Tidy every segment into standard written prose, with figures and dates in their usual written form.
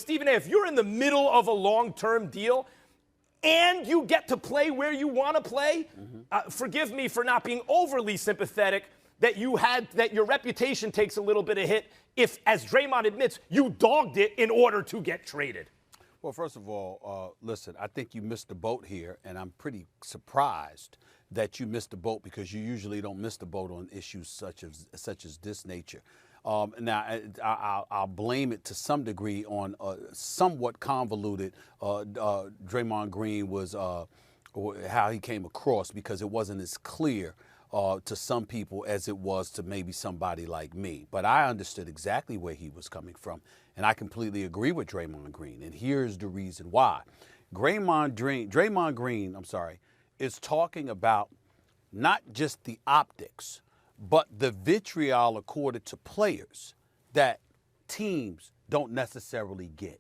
Stephen A., if you're in the middle of a long-term deal and you get to play where you want to play, forgive me for not being overly sympathetic that your reputation takes a little bit of hit if, as Draymond admits, you dogged it in order to get traded. Well, first of all, listen, I think you missed the boat here, and I'm pretty surprised that you missed the boat because you usually don't miss the boat on issues such as this nature. Now, I'll blame it to some degree on somewhat convoluted Draymond Green was how he came across, because it wasn't as clear to some people as it was to maybe somebody like me. But I understood exactly where he was coming from, and I completely agree with Draymond Green. And here's the reason why. Draymond Green, is talking about not just the optics, but the vitriol accorded to players that teams don't necessarily get.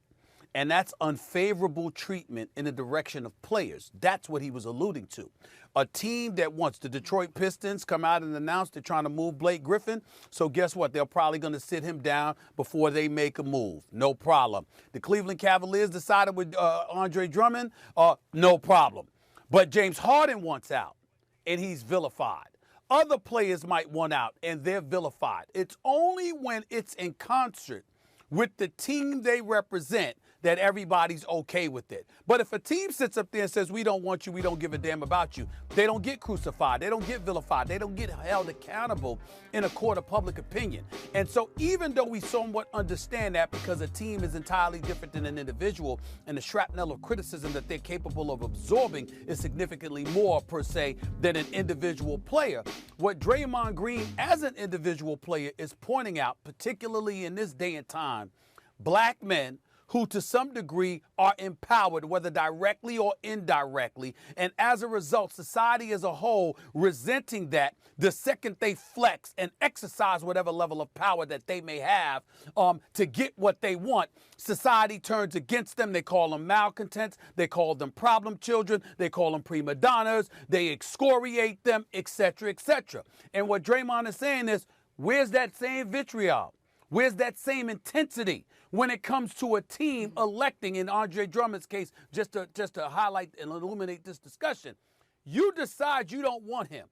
And that's unfavorable treatment in the direction of players. That's what he was alluding to. A team that wants the Detroit Pistons come out and announce they're trying to move Blake Griffin. So guess what? They're probably going to sit him down before they make a move. No problem. The Cleveland Cavaliers decided with Andre Drummond. No problem. But James Harden wants out, and he's vilified. Other players might want out, and they're vilified. It's only when it's in concert with the team they represent that everybody's okay with it. But if a team sits up there and says, we don't want you, we don't give a damn about you, they don't get crucified, they don't get vilified, they don't get held accountable in a court of public opinion. And so even though we somewhat understand that, because a team is entirely different than an individual, and the shrapnel of criticism that they're capable of absorbing is significantly more, per se, than an individual player, what Draymond Green as an individual player is pointing out, particularly in this day and time, black men who to some degree are empowered, whether directly or indirectly, and as a result, society as a whole resenting that the second they flex and exercise whatever level of power that they may have to get what they want, society turns against them. They call them malcontents, they call them problem children, they call them prima donnas, they excoriate them, etc., etc. And what Draymond is saying is, where's that same vitriol? Where's that same intensity when it comes to a team electing, in Andre Drummond's case, just to highlight and illuminate this discussion? You decide you don't want him.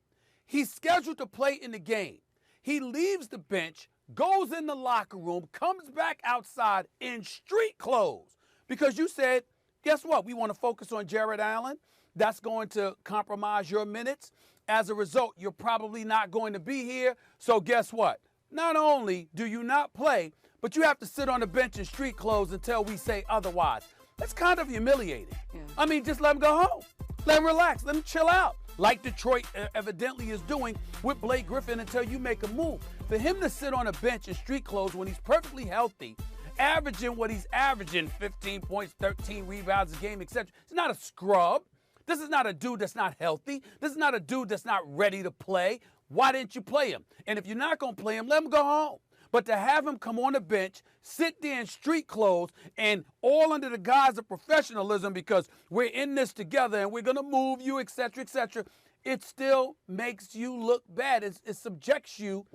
He's scheduled to play in the game. He leaves the bench, goes in the locker room, comes back outside in street clothes because you said, guess what? We want to focus on Jared Allen. That's going to compromise your minutes. As a result, you're probably not going to be here. So guess what? Not only do you not play, but you have to sit on the bench in street clothes until we say otherwise. That's kind of humiliating. Yeah. I mean, just let him go home. Let him relax. Let him chill out, like Detroit evidently is doing with Blake Griffin until you make a move. For him to sit on a bench in street clothes when he's perfectly healthy, averaging what he's averaging, 15 points, 13 rebounds a game, etc. He's not a scrub. This is not a dude that's not healthy. This is not a dude that's not ready to play. Why didn't you play him? And if you're not going to play him, let him go home. But to have him come on the bench, sit there in street clothes, and all under the guise of professionalism because we're in this together and we're going to move you, etc., etc., it still makes you look bad. It subjects you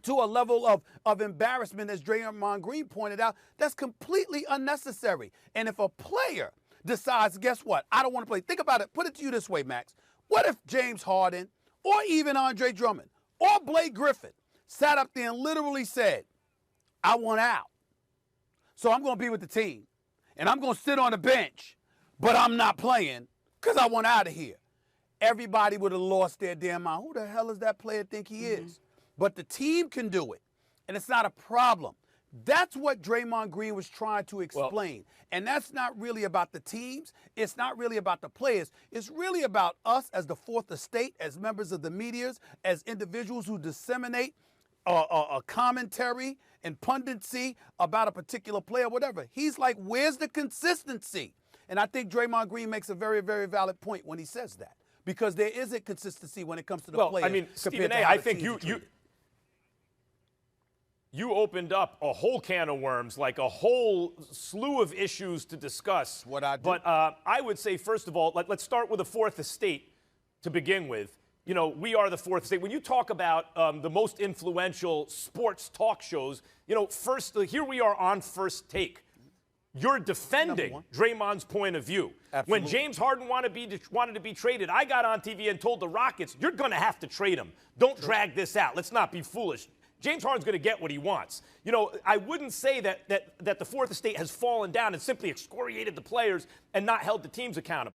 to a level of embarrassment, as Draymond Green pointed out, that's completely unnecessary. And if a player decides, guess what, I don't want to play. Think about it. Put it to you this way, Max. What if James Harden or even Andre Drummond or Blake Griffin sat up there and literally said, I want out, so I'm going to be with the team, and I'm going to sit on the bench, but I'm not playing because I want out of here? Everybody would have lost their damn mind. Who the hell does that player think he is? But the team can do it, and it's not a problem. That's what Draymond Green was trying to explain. And that's not really about the teams. It's not really about the players. It's really about us as the fourth estate, as members of the media, as individuals who disseminate a commentary and punditry about a particular player, whatever. He's like, where's the consistency? And I think Draymond Green makes a very, very valid point when he says that, because there isn't consistency when it comes to the players. I mean, Stephen A., I think you opened up a whole can of worms, like a whole slew of issues to discuss. What I do. But I would say, first of all, let's start with the fourth estate to begin with. You know, we are the fourth estate. When you talk about the most influential sports talk shows, you know, first, here we are on First Take. you're defending Draymond's point of view. Absolutely. When James Harden wanted to be traded, I got on TV and told the Rockets, you're going to have to trade him. Don't drag this out. Let's not be foolish. James Harden's going to get what he wants. You know, I wouldn't say that the fourth estate has fallen down and simply excoriated the players and not held the teams accountable.